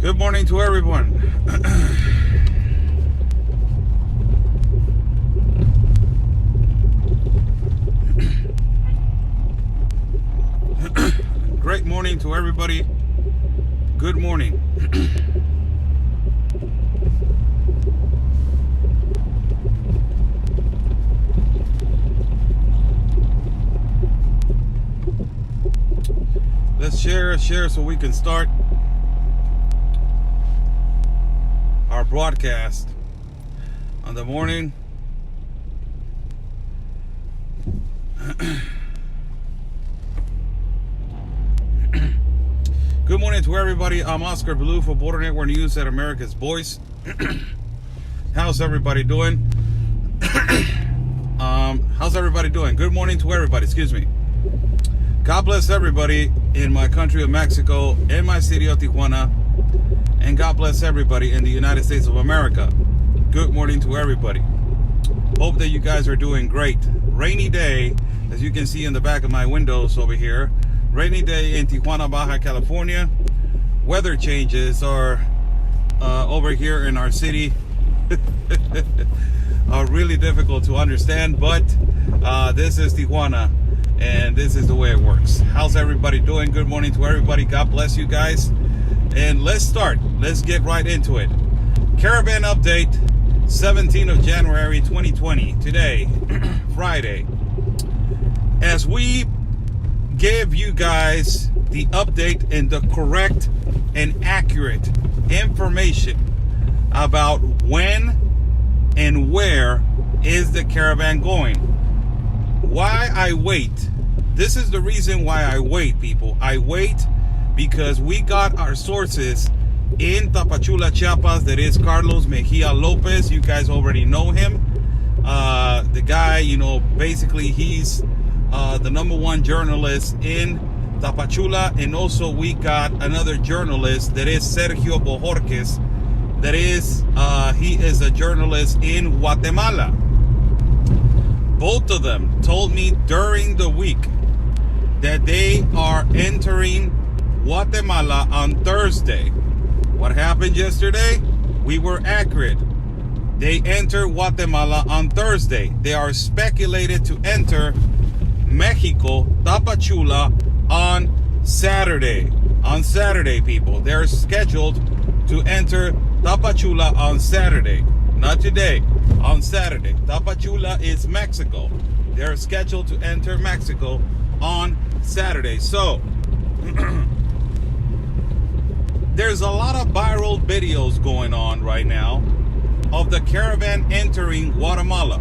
Good morning to everyone. Great morning to everybody. Good morning. Let's share so we can start our broadcast on the morning. Good morning to everybody. I'm Oscar Blue for Border Network News at America's Voice. How's everybody doing? How's everybody doing? Good morning to everybody. Excuse me. God bless everybody in my country of Mexico, in my city of Tijuana, and God bless everybody in the United States of America. Good morning to everybody. Hope that you guys are doing great. Rainy day, as you can see in the back of my windows over here. Rainy day in Tijuana, Baja California. Weather changes are over here in our city are really difficult to understand, but this is Tijuana. And this is the way it works. How's everybody doing? Good morning to everybody. God bless you guys. And let's start. Let's get right into it. Caravan update, 17th of January, 2020. Today, Friday. As we give you guys the update and the correct and accurate information about when and where is the caravan going. Why I wait. This is the reason why I wait, people. I wait because we got our sources in Tapachula, Chiapas. That is Carlos Mejia Lopez. You guys already know him. The guy, you know, basically he's the #1 journalist in Tapachula. And also we got another journalist that is Sergio Bojorquez. That is, he is a journalist in Guatemala. Both of them told me during the week that they are entering Guatemala on Thursday. What happened yesterday? We were accurate. They enter Guatemala on Thursday. They are speculated to enter Mexico, Tapachula, on Saturday. On Saturday, people. They're scheduled to enter Tapachula on Saturday. Not today. On Saturday. Tapachula is Mexico. They're scheduled to enter Mexico on Saturday. So, there's a lot of viral videos going on right now of the caravan entering Guatemala.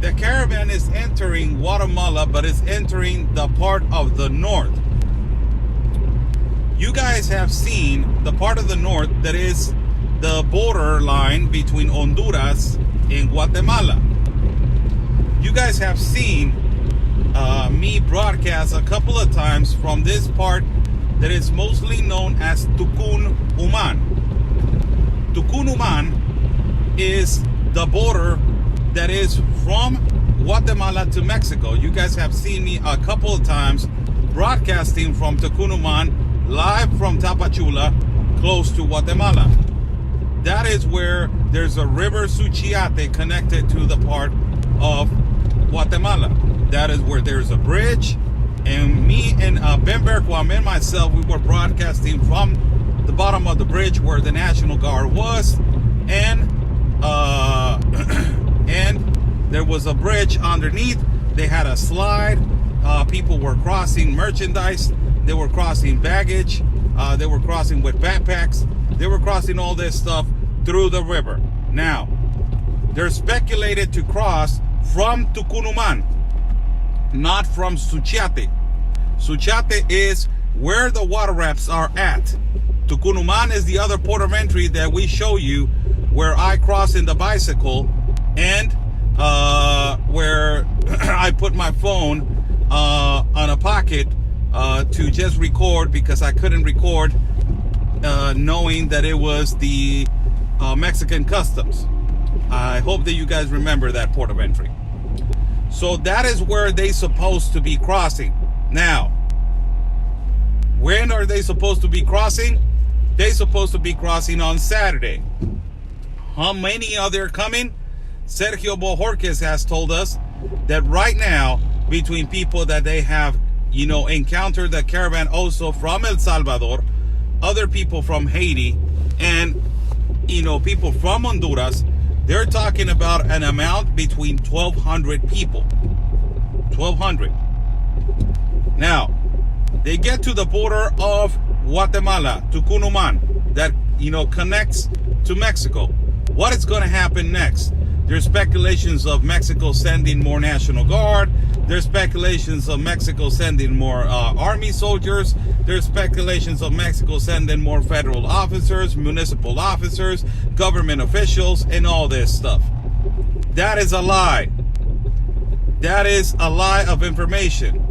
The caravan is entering Guatemala, but it's entering the part of the north. You guys have seen the part of the north that is the border line between Honduras and Guatemala. You guys have seen me broadcast a couple of times from this part that is mostly known as Tucun Uman. Tucun Uman is the border that is from Guatemala to Mexico. You guys have seen me a couple of times broadcasting from Tucun Uman live from Tapachula close to Guatemala. That is where there's a river Suchiate connected to the part of Guatemala. That is where there's a bridge. And me and Ben Berquam and myself, we were broadcasting from the bottom of the bridge where the National Guard was. And and there was a bridge underneath. They had a slide. People were crossing merchandise. They were crossing baggage. They were crossing with backpacks. They were crossing all this stuff through the river. Now, they're speculated to cross from Tucun Uman, not from Suchiate. Suchiate is where the water rafts are at. Tucun Uman is the other port of entry that we show you where I cross in the bicycle and where I put my phone on a pocket to just record because I couldn't record knowing that it was the Mexican customs. I hope that you guys remember that port of entry. So that is where they supposed to be crossing. Now, when are they supposed to be crossing? They're supposed to be crossing on Saturday. How many are there coming? Sergio Bojorquez has told us that right now, between people that they have, encountered the caravan also from El Salvador, other people from Haiti, and, people from Honduras, they're talking about an amount between 1,200 people. 1,200. Now, they get to the border of Guatemala, Tucunuman, that, connects to Mexico. What is going to happen next? There's speculations of Mexico sending more National Guard. There's speculations of Mexico sending more Army soldiers. There's speculations of Mexico sending more federal officers, municipal officers, government officials, and all this stuff. That is a lie. That is a lie of information.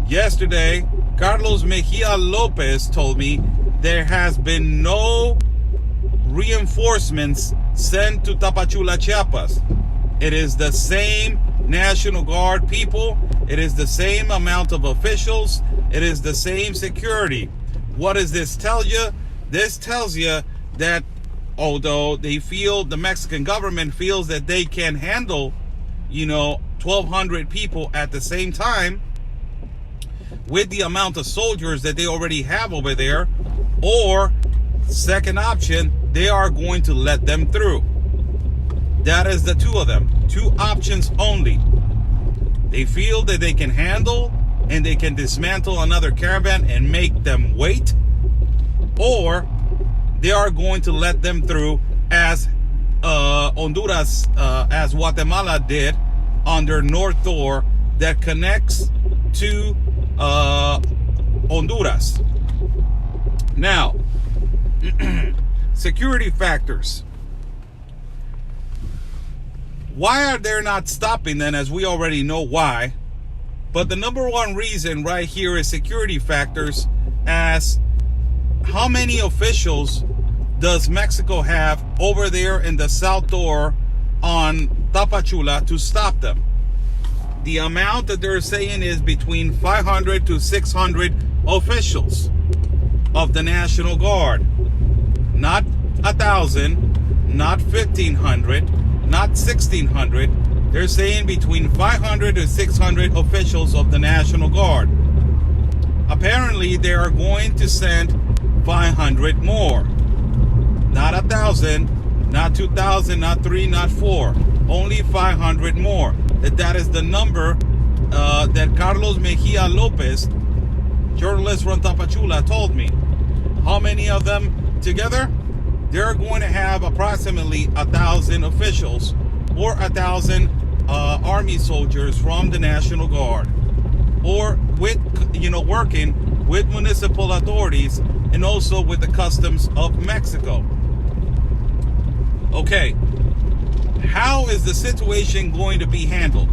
Yesterday, Carlos Mejia Lopez told me there has been no reinforcements sent to Tapachula, Chiapas. It is the same National Guard people. It is the same amount of officials. It is the same security. What does this tell you? This tells you that although the Mexican government feels that they can handle, 1,200 people at the same time with the amount of soldiers that they already have over there, or second option, they are going to let them through. That is the two of them. Two options only. They feel that they can handle and they can dismantle another caravan and make them wait, or they are going to let them through as Honduras, as Guatemala did under North Door that connects to Honduras. Now, security factors. Why are they not stopping then, as we already know why? But the number one reason right here is security factors, as how many officials does Mexico have over there in the South Door on Tapachula to stop them? The amount that they're saying is between 500 to 600 officials of the National Guard. Not 1,000, not 1,500, not 1,600. They're saying between 500 to 600 officials of the National Guard. Apparently, they are going to send 500 more. Not 1,000, not 2,000, not 3, not 4. Only 500 more. That is the number that Carlos Mejia Lopez, journalist from Tapachula, told me. How many of them together? They're going to have approximately 1,000 officials or 1,000 Army soldiers from the National Guard, or with working with municipal authorities and also with the customs of Mexico. Okay, how is the situation going to be handled?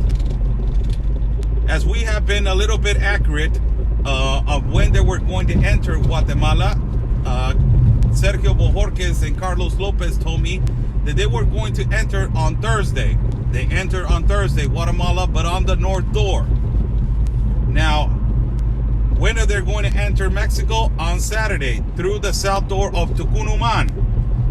As we have been a little bit accurate of when they were going to enter Guatemala, Sergio Bojorquez and Carlos Lopez told me that they were going to enter on Thursday. They enter on Thursday, Guatemala, but on the North Door. Now, when are they going to enter Mexico? On Saturday, through the South Door of Tucunuman.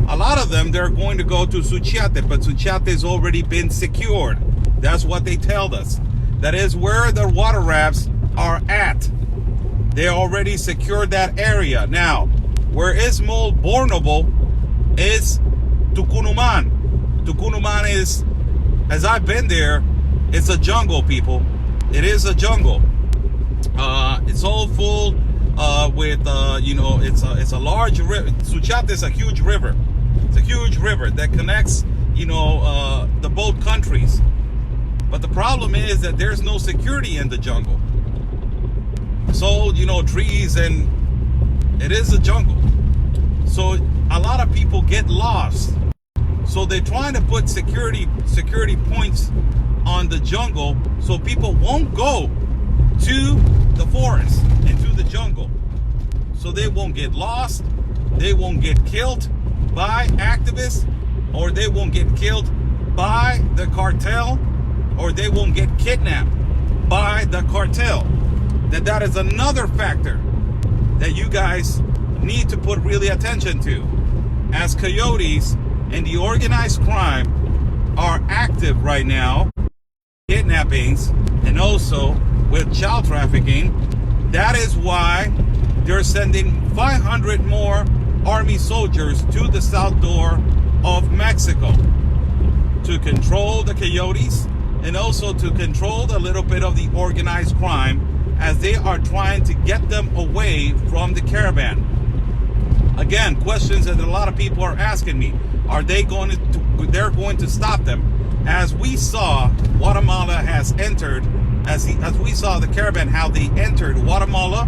A lot of them, they're going to go to Suchiate, but Suchiate has already been secured. That's what they told us. That is where the water rafts are at. They already secured that area. Now, where is more vulnerable is Tucunuman. Tucunuman is, as I've been there, it's a jungle, people. It is a jungle. It's all full with, it's a large river. Suchiate is a huge river. It's a huge river that connects, the both countries. But the problem is that there's no security in the jungle. So, trees, and it is a jungle. So a lot of people get lost. So they're trying to put security points on the jungle so people won't go to the forest and to the jungle. So they won't get lost, they won't get killed by activists, or they won't get killed by the cartel, or they won't get kidnapped by the cartel. That is another factor that you guys need to put really attention to, as coyotes and the organized crime are active right now, kidnappings and also with child trafficking. That is why they're sending 500 more army soldiers to the south door of Mexico to control the coyotes and also to control a little bit of the organized crime, as they are trying to get them away from the caravan. Again, questions that a lot of people are asking me. Are they going to, they're going to stop them? As we saw, Guatemala has entered, as we saw the caravan, how they entered Guatemala.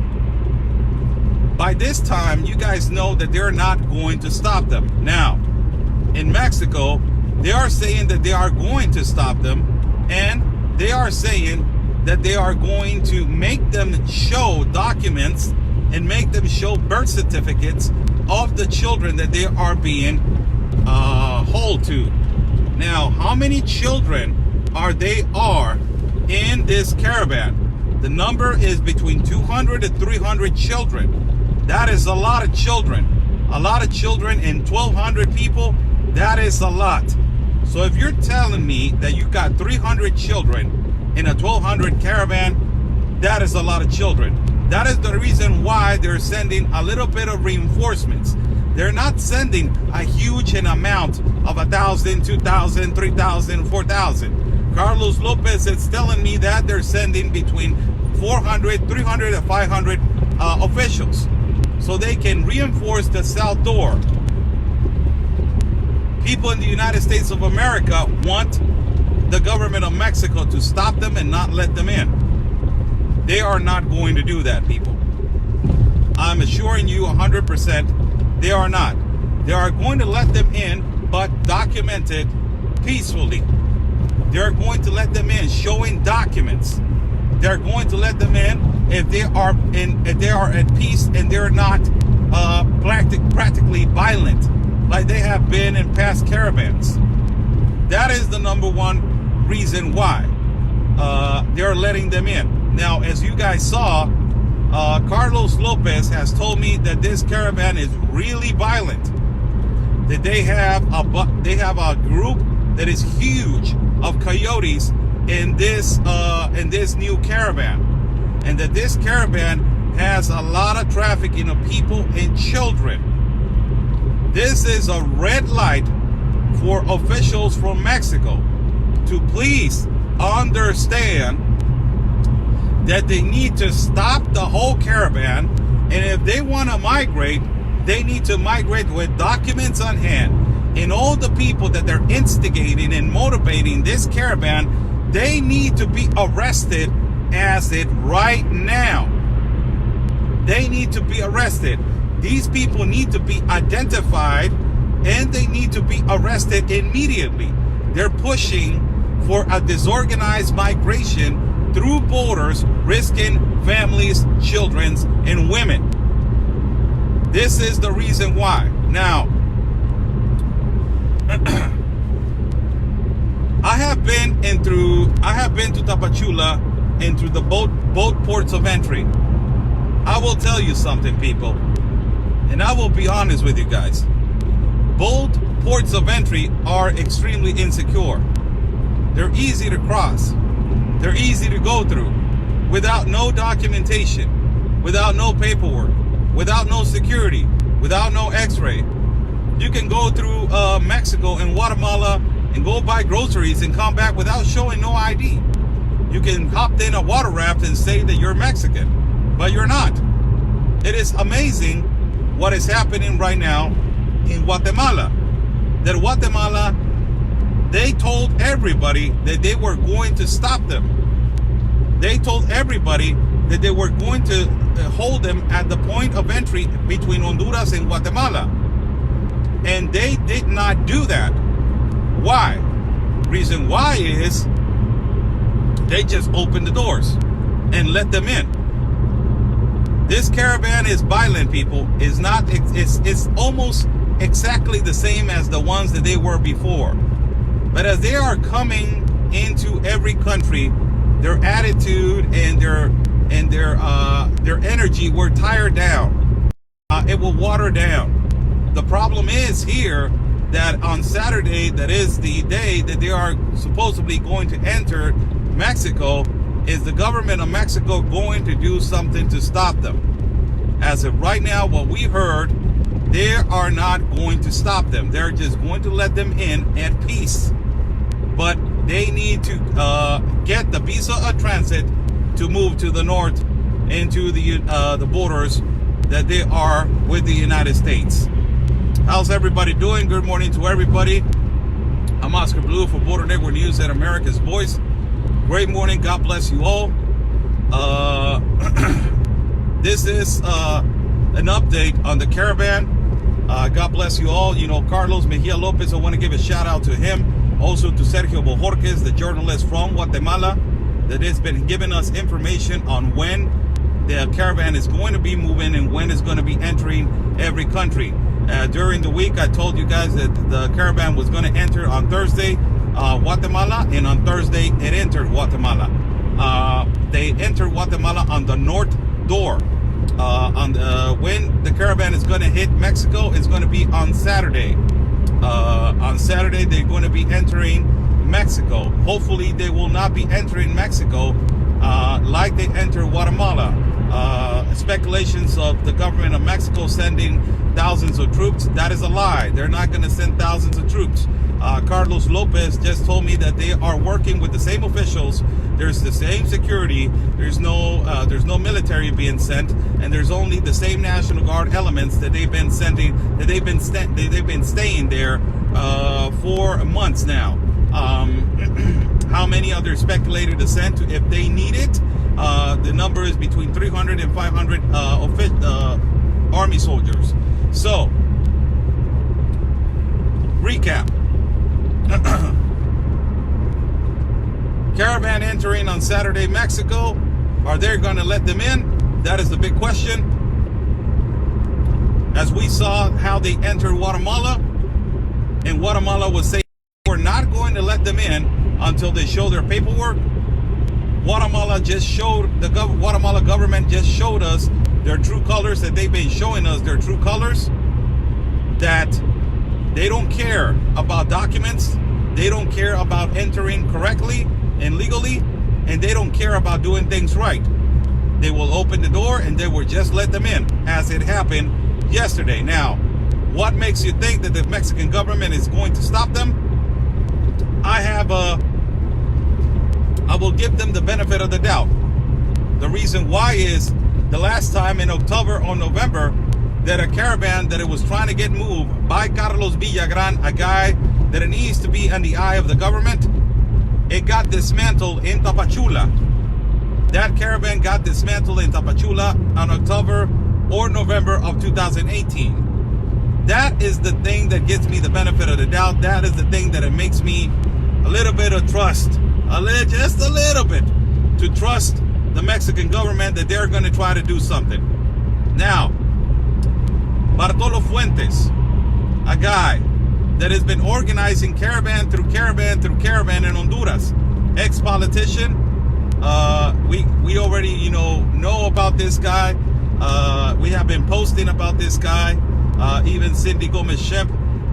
By this time, you guys know that they're not going to stop them. Now, in Mexico, they are saying that they are going to stop them, and they are saying that they are going to make them show documents and make them show birth certificates of the children that they are being hauled to. Now, how many children are in this caravan? The number is between 200 to 300 children. That is a lot of children. A lot of children and 1,200 people, that is a lot. So if you're telling me that you got 300 children in a 1,200 caravan, that is a lot of children. That is the reason why they're sending a little bit of reinforcements. They're not sending a huge amount of 1,000, 2,000, 3,000, 4,000. Carlos Lopez is telling me that they're sending between 400, 300, and 500 officials, so they can reinforce the south door. People in the United States of America want the government of Mexico to stop them and not let them in. They are not going to do that, people. I'm assuring you 100% they are not. They are going to let them in, but documented peacefully. They're going to let them in showing documents. They're going to let them in if they are at peace and they're not practically violent like they have been in past caravans. That is the number one reason why they're letting them in. Now, as you guys saw, Carlos Lopez has told me that this caravan is really violent. That they have a group that is huge of coyotes in this new caravan, and that this caravan has a lot of trafficking of people and children. This is a red light for officials from Mexico to please understand that they need to stop the whole caravan, and if they want to migrate, they need to migrate with documents on hand. And all the people that they're instigating and motivating this caravan, they need to be arrested as it right now. They need to be arrested. These people need to be identified, and they need to be arrested immediately. They're pushing for a disorganized migration through borders, risking families, children, and women. This is the reason why. Now, I have been to Tapachula and through the both ports of entry. I will tell you something, people, and I will be honest with you guys. Both ports of entry are extremely insecure. They're easy to cross. They're easy to go through without no documentation, without no paperwork, without no security, without no x-ray. You can go through Mexico and Guatemala and go buy groceries and come back without showing no ID. You can hop in a water raft and say that you're Mexican, but you're not. It is amazing what is happening right now in Guatemala. That Guatemala, they told everybody that they were going to stop them. They told everybody that they were going to hold them at the point of entry between Honduras and Guatemala. And they did not do that. Why? Reason why is they just opened the doors and let them in. This caravan is violent, people. It's almost exactly the same as the ones that they were before. But as they are coming into every country, their attitude and their energy were tired down. It will water down. The problem is here that on Saturday, that is the day that they are supposedly going to enter Mexico, is the government of Mexico going to do something to stop them? As of right now, what we heard, they are not going to stop them. They're just going to let them in at peace. But they need to get the visa of transit to move to the north into the borders that they are with the United States. How's everybody doing? Good morning to everybody. I'm Oscar Blue for Border Network News and America's Voice. Great morning. God bless you all. This is an update on the caravan. God bless you all. You know, Carlos Mejia Lopez, I want to give a shout out to him. Also to Sergio Bojorquez, the journalist from Guatemala, that has been giving us information on when the caravan is going to be moving and when it's going to be entering every country. During the week, I told you guys that the caravan was going to enter on Thursday, Guatemala, and on Thursday it entered Guatemala. They entered Guatemala on the north door. When the caravan is going to hit Mexico, it's going to be on Saturday. On Saturday, they're going to be entering Mexico. Hopefully, they will not be entering Mexico like they entered Guatemala. Speculations of the government of Mexico sending thousands of troops, that is a lie. They're not going to send thousands of troops. Carlos Lopez just told me that they are working with the same officials. There's the same security. There's no military being sent, and there's only the same National Guard elements that they've been sending. That they've been staying there for months now. How many others speculated to send to if they need it? The number is between 300 and 500 Army soldiers. So, recap. Caravan entering on Saturday, Mexico. Are they going to let them in? That is the big question. As we saw how they entered Guatemala, and Guatemala was saying we're not going to let them in until they show their paperwork. Guatemala government just showed us their true colors, that they've been showing us their true colors, that they don't care about documents, they don't care about entering correctly and legally, and they don't care about doing things right. They will open the door and they will just let them in, as it happened yesterday. Now, what makes you think that the Mexican government is going to stop them? I will give them the benefit of the doubt. The reason why is the last time in October or November that a caravan that it was trying to get moved by Carlos Villagran, a guy that it needs to be in the eye of the government, it got dismantled in Tapachula. That caravan got dismantled in Tapachula on October or November of 2018. That is the thing that gives me the benefit of the doubt. That is the thing that it makes me a little bit of trust, just a little bit, to trust the Mexican government that they're going to try to do something. Now, Bartolo Fuentes, a guy that has been organizing caravan through caravan through caravan in Honduras, ex-politician. We already know about this guy. We have been posting about this guy. Even Cindy Gomez-Shemp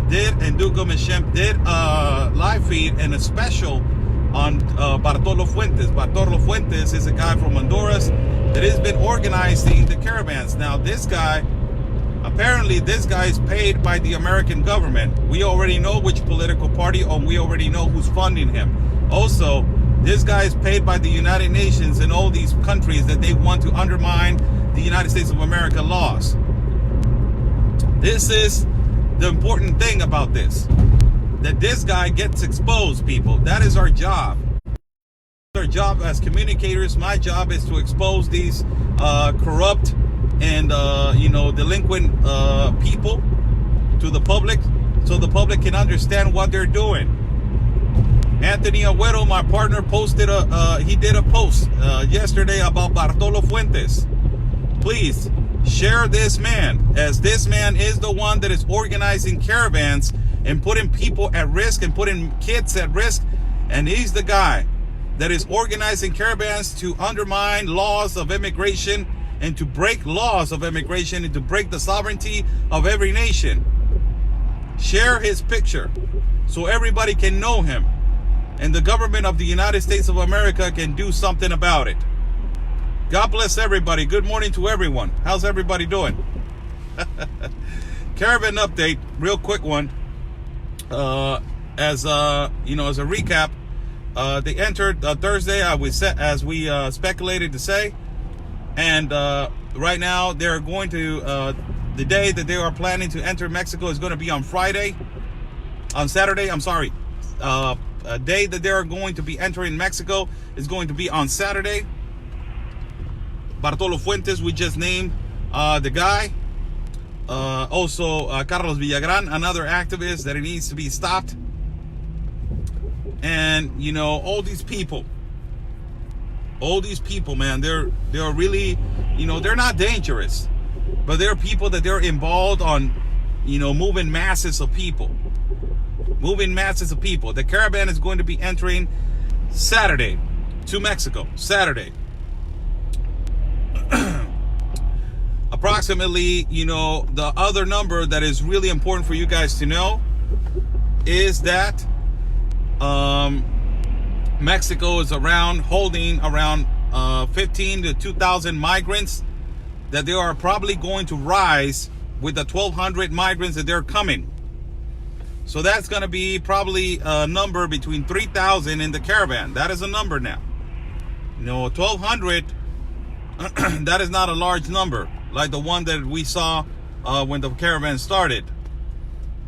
did, and Duke Gomez-Shemp did a live feed and a special on Bartolo Fuentes. Bartolo Fuentes is a guy from Honduras that has been organizing the caravans. Now, this guy, apparently this guy is paid by the American government. We already know which political party, and we already know who's funding him. Also, this guy is paid by the United Nations and all these countries that they want to undermine the United States of America laws. This is the important thing about this, that this guy gets exposed, people. That is our job. Our job as communicators, my job is to expose these corrupt and delinquent people to the public, so the public can understand what they're doing. Anthony Agüero, my partner, he did a post yesterday about Bartolo Fuentes. Please share this man, as this man is the one that is organizing caravans and putting people at risk and putting kids at risk. And he's the guy that is organizing caravans to undermine laws of immigration and to break laws of immigration and to break the sovereignty of every nation. Share his picture so everybody can know him, and the government of the United States of America can do something about it. God bless everybody. Good morning to everyone. How's everybody doing? Caravan update, real quick one. As a recap, they entered Thursday, as we speculated to say, and right now they're going to the day that they are planning to enter Mexico is going to be on Saturday. A day that they are going to be entering Mexico is going to be on Saturday. Bartolo Fuentes, we just named the guy. Also, Carlos Villagran, another activist that it needs to be stopped. And, you know, all these people, man, they're really, you know, they're not dangerous, but they're people that they're involved on, you know, moving masses of people. The caravan is going to be entering Saturday to Mexico, Saturday. Approximately, you know, the other number that is really important for you guys to know is that Mexico is holding around 15 to 2,000 migrants, that they are probably going to rise with the 1,200 migrants that they're coming. So that's going to be probably a number between 3,000 in the caravan. That is a number now. You know, 1,200, that is not a large number like the one that we saw when the caravan started.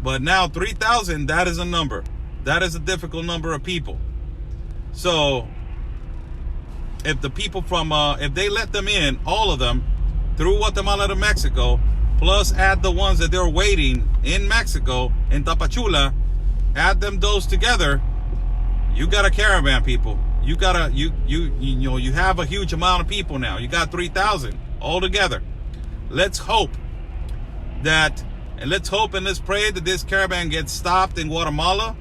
But now 3,000, that is a number. That is a difficult number of people. So if the people from, if they let them in, all of them, through Guatemala to Mexico, plus add the ones that they're waiting in Mexico, in Tapachula, add those together, you got a caravan, people. You got you have a huge amount of people now. You got 3,000 all together. Let's hope and let's pray that this caravan gets stopped in Guatemala.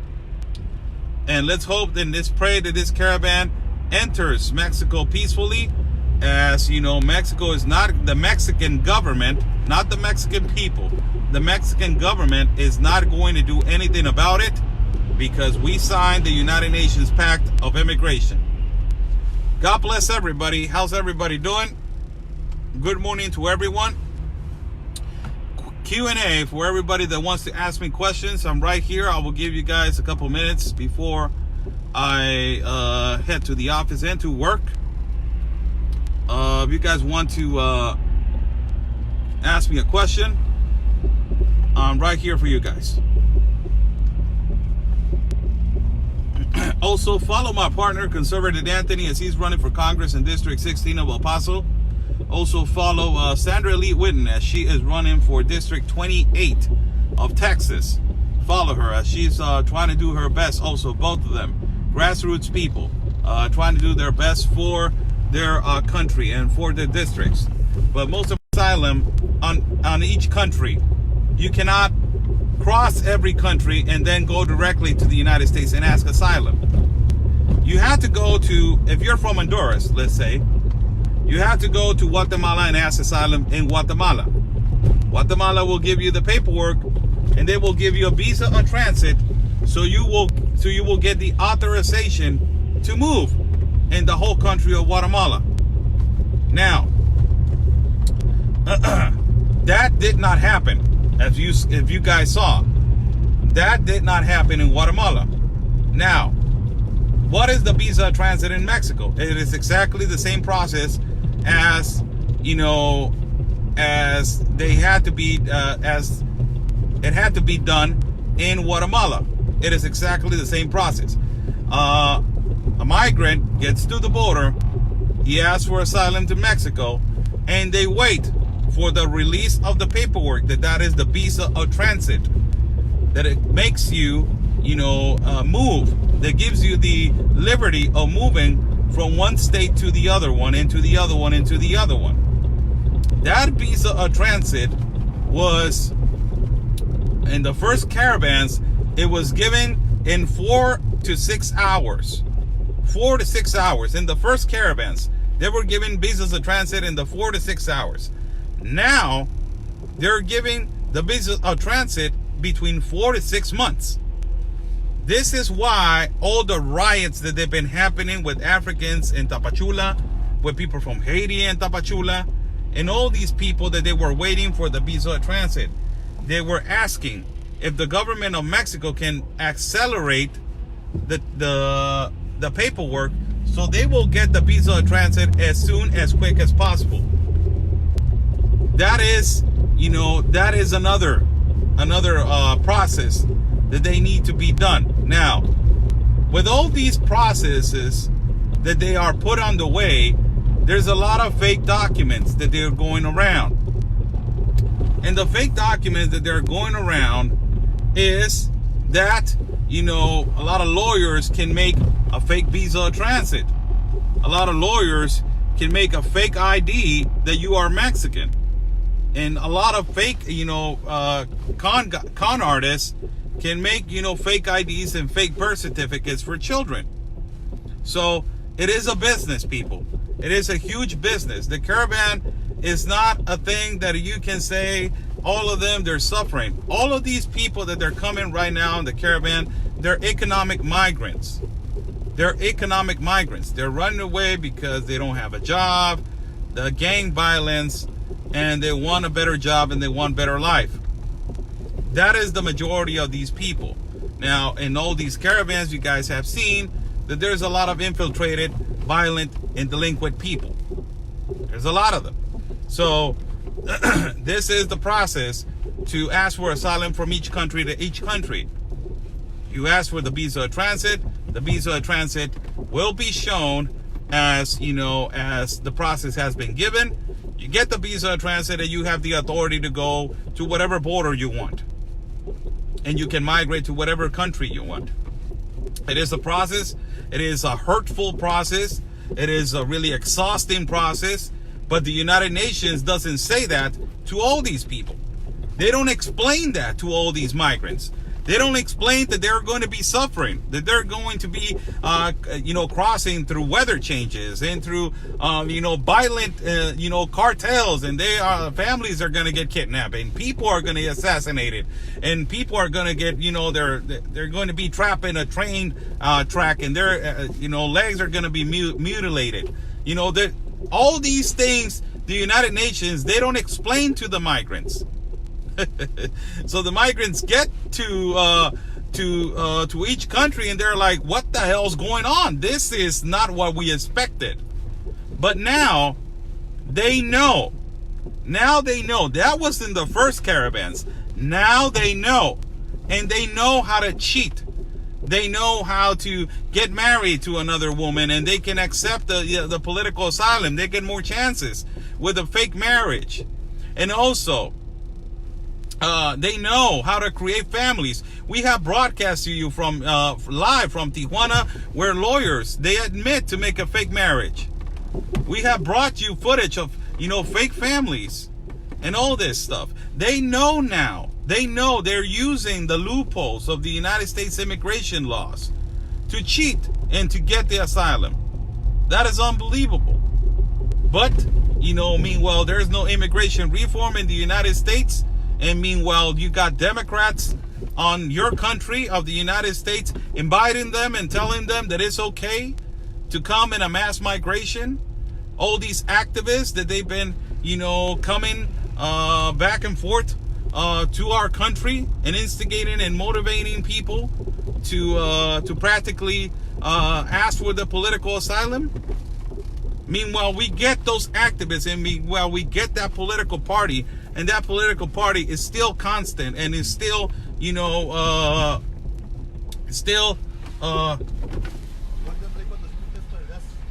And let's hope and let's pray that this caravan enters Mexico peacefully. As you know, Mexico is not the Mexican government, not the Mexican people. The Mexican government is not going to do anything about it because we signed the United Nations Pact of Immigration. God bless everybody. How's everybody doing? Good morning to everyone. Q&A for everybody that wants to ask me questions. I'm right here. I will give you guys a couple minutes before I head to the office and to work. If you guys want to ask me a question, I'm right here for you guys. Also, follow my partner, Conservative Anthony, as he's running for Congress in District 16 of El Paso. Also follow Sandra Lee Whitten as she is running for District 28 of Texas. Follow her as she's trying to do her best. Also, both of them, grassroots people, trying to do their best for their country and for their districts. But most of asylum on each country, you cannot cross every country and then go directly to the United States and ask asylum. You have to go to, if you're from Honduras, let's say, you have to go to Guatemala and ask asylum in Guatemala. Guatemala will give you the paperwork and they will give you a visa on transit, so you will get the authorization to move in the whole country of Guatemala. Now, that did not happen, if you guys saw. That did not happen in Guatemala. Now, what is the visa transit in Mexico? It is exactly the same process as, you know, as they had to be, as it had to be done in Guatemala. It is exactly the same process. A migrant gets to the border, he asks for asylum to Mexico, and they wait for the release of the paperwork, that is the visa of transit, that it makes you, you know, move, that gives you the liberty of moving from one state to the other one, into the other one, into the other one. That visa of transit was, in the first caravans, it was given in 4 to 6 hours. 4 to 6 hours in the first caravans. they were giving visas of transit in the 4 to 6 hours. Now, they're giving the visa of transit between 4 to 6 months. This is why all the riots that have been happening with Africans in Tapachula, with people from Haiti in Tapachula, and all these people that they were waiting for the visa of transit, they were asking if the government of Mexico can accelerate the paperwork so they will get the visa of transit as quick as possible. That is, that is another process that they need to be done. Now, with all these processes that they are put on the way, there's a lot of fake documents that they're going around. And the fake documents that they're going around is that, a lot of lawyers can make a fake visa of transit. A lot of lawyers can make a fake ID that you are Mexican. And a lot of fake, con artists can make, fake IDs and fake birth certificates for children. So it is a business, people. It is a huge business. The caravan is not a thing that you can say, all of them, they're suffering. All of these people that they're coming right now in the caravan, they're economic migrants. They're economic migrants. They're running away because they don't have a job, the gang violence, and they want a better job and they want better life. That is the majority of these people. Now, in all these caravans, you guys have seen that there's a lot of infiltrated, violent, and delinquent people. There's a lot of them. So, this is the process to ask for asylum from each country to each country. You ask for the visa of transit. The visa of transit will be shown as, as the process has been given. You get the visa of transit and you have the authority to go to whatever border you want. And you can migrate to whatever country you want. It is a process. It is a hurtful process. It is a really exhausting process. But the United Nations doesn't say that to all these people. They don't explain that to all these migrants. They don't explain that they're going to be suffering, that they're going to be, crossing through weather changes and through, violent, cartels, and families are going to get kidnapped, and people are going to be assassinated, and people are going to get, they're going to be trapped in a train track, and their, legs are going to be mutilated. That all these things, the United Nations, they don't explain to the migrants. So the migrants get to each country and they're like, what the hell's going on? This is not what we expected. But now they know. Now they know. That was in the first caravans. Now they know. And they know how to cheat. They know how to get married to another woman, and they can accept the political asylum. They get more chances with a fake marriage. And also, they know how to create families. We have broadcast to you from live from Tijuana, where lawyers, they admit to make a fake marriage. We have brought you footage of, fake families and all this stuff. They know now. They know they're using the loopholes of the United States immigration laws to cheat and to get the asylum. That is unbelievable. But, meanwhile, there's no immigration reform in the United States. And meanwhile, you got Democrats on your country of the United States inviting them and telling them that it's okay to come in a mass migration. All these activists that they've been, coming back and forth to our country and instigating and motivating people to practically ask for the political asylum. Meanwhile, we get those activists, and meanwhile, we get that political party, and that political party is still constant and is still,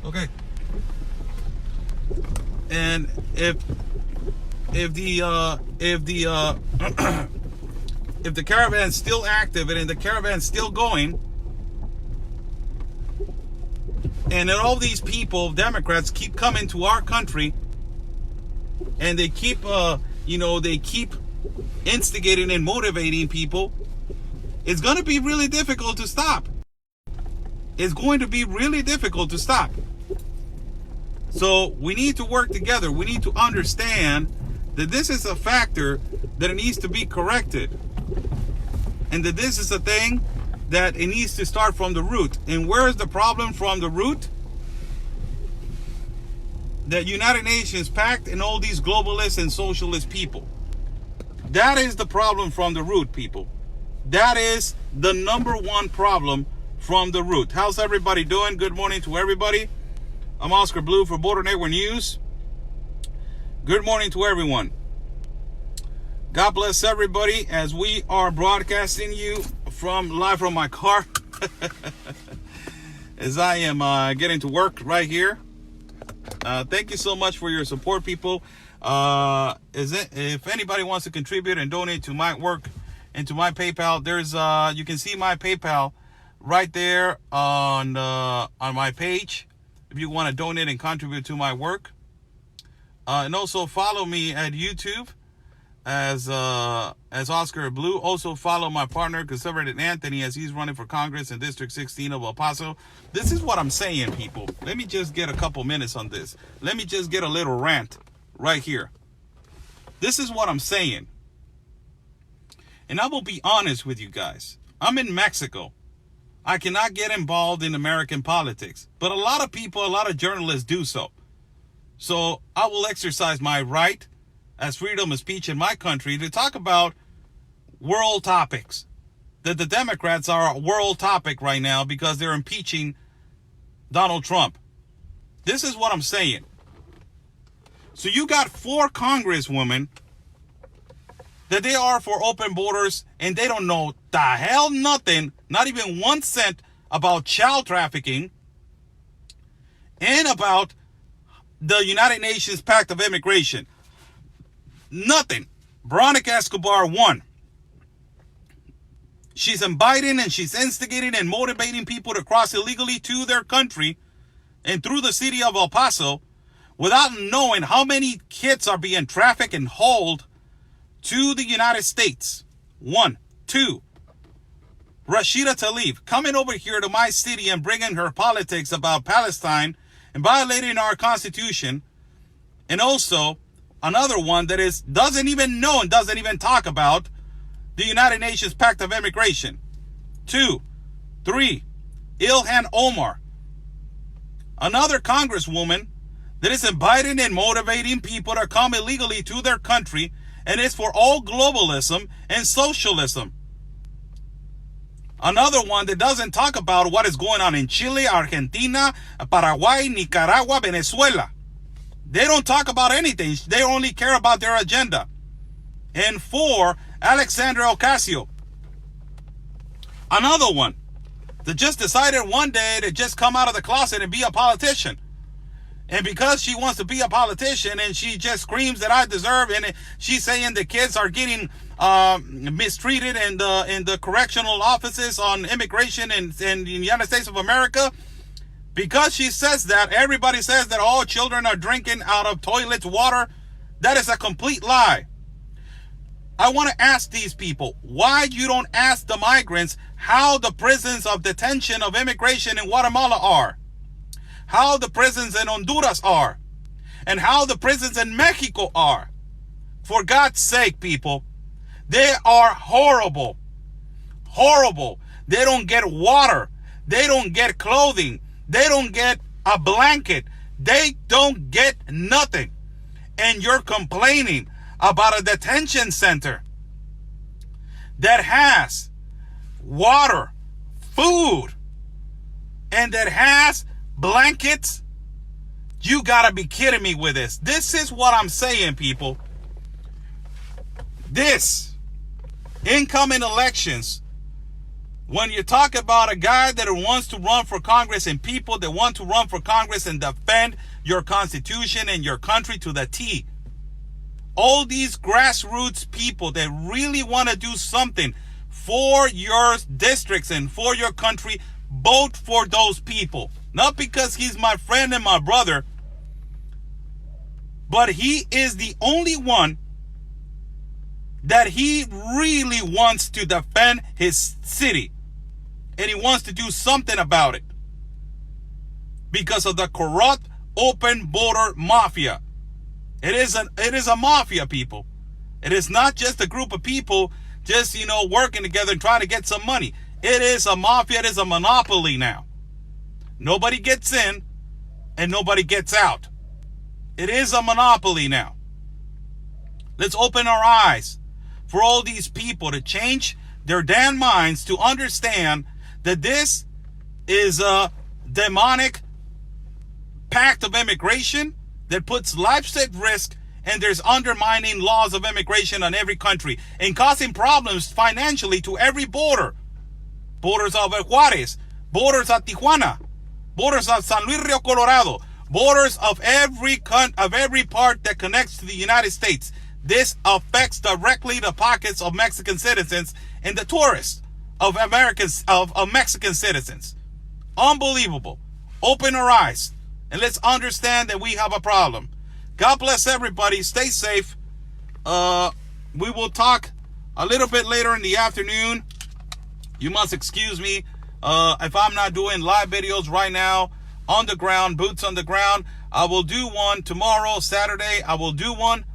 okay. And if the if the caravan's still active and the caravan's still going, and then all these people, Democrats, keep coming to our country, and they keep, they keep instigating and motivating people, it's going to be really difficult to stop. It's going to be really difficult to stop. So we need to work together. We need to understand that this is a factor that it needs to be corrected. And that this is a thing that it needs to start from the root. And where is the problem from the root? That United Nations pact and all these globalists and socialist people. That is the problem from the root, people. That is the number one problem from the root. How's everybody doing? Good morning to everybody. I'm Oscar Blue for Border Network News. Good morning to everyone. God bless everybody as we are broadcasting you live from my car as I am getting to work right here. Thank you so much for your support, people. If anybody wants to contribute and donate to my work and to my PayPal, there's you can see my PayPal right there on my page if you want to donate and contribute to my work. And also follow me at YouTube as Oscar Blue. Also follow my partner, Conservative Anthony, as he's running for Congress in District 16 of El Paso. This is what I'm saying, people. Let me just get a couple minutes on this. Let me just get a little rant right here. This is what I'm saying. And I will be honest with you guys. I'm in Mexico. I cannot get involved in American politics. But a lot of people, a lot of journalists do so. So I will exercise my right as freedom of speech in my country to talk about world topics. That the Democrats are a world topic right now because they're impeaching Donald Trump. This is what I'm saying. So you got 4 congresswomen that they are for open borders and they don't know the hell nothing, not even 1 cent about child trafficking and about the United Nations Pact of Immigration. Nothing. Veronica Escobar won. She's inviting and she's instigating and motivating people to cross illegally to their country and through the city of El Paso without knowing how many kids are being trafficked and hauled to the United States. 1. 2. Rashida Tlaib coming over here to my city and bringing her politics about Palestine and violating our Constitution. And also another one that doesn't even know and doesn't even talk about the United Nations Pact of Immigration. 2. 3. Ilhan Omar, another congresswoman that is inviting and motivating people to come illegally to their country, and it's for all globalism and socialism. Another one that doesn't talk about what is going on in Chile, Argentina, Paraguay, Nicaragua, Venezuela. They don't talk about anything. They only care about their agenda. And 4, Alexandria Ocasio. Another one that just decided one day to just come out of the closet and be a politician. And because she wants to be a politician and she just screams that I deserve, and she's saying the kids are getting mistreated in the correctional offices on immigration in the United States of America. Because she says that, everybody says that all children are drinking out of toilets water. That is a complete lie. I want to ask these people, why you don't ask the migrants how the prisons of detention of immigration in Guatemala are, how the prisons in Honduras are, and how the prisons in Mexico are. For God's sake, people, they are horrible. Horrible. They don't get water. They don't get clothing. They don't get a blanket. They don't get nothing. And you're complaining about a detention center that has water, food, and that has blankets? You gotta be kidding me with this. This is what I'm saying, people. This incoming elections, when you talk about a guy that wants to run for Congress and people that want to run for Congress and defend your Constitution and your country to the T, all these grassroots people that really want to do something for your districts and for your country, vote for those people. Not because he's my friend and my brother, but he is the only one that he really wants to defend his city. And he wants to do something about it. Because of the corrupt open border mafia. It is a mafia, people. It is not just a group of people just, working together and trying to get some money. It is a mafia. It is a monopoly now. Nobody gets in and nobody gets out. It is a monopoly now. Let's open our eyes for all these people to change their damn minds to understand that this is a demonic pact of immigration that puts lives at risk, and there's undermining laws of immigration on every country and causing problems financially to every border. Borders of Juarez, borders of Tijuana, borders of San Luis Rio Colorado, borders of every part that connects to the United States. This affects directly the pockets of Mexican citizens and the tourists of Mexican citizens. Unbelievable. Open our eyes and let's understand that we have a problem. God bless everybody. Stay safe. We will talk a little bit later in the afternoon. You must excuse me if I'm not doing live videos right now on the ground, boots on the ground. I will do one tomorrow, Saturday. I will do one.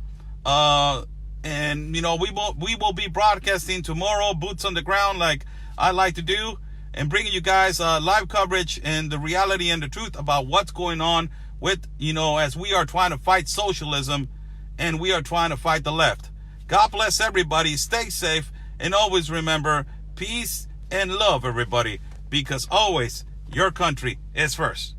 And we will be broadcasting tomorrow, boots on the ground, like I like to do, and bringing you guys live coverage and the reality and the truth about what's going on with, as we are trying to fight socialism and we are trying to fight the left. God bless everybody. Stay safe. And always remember, peace and love, everybody, because always your country is first.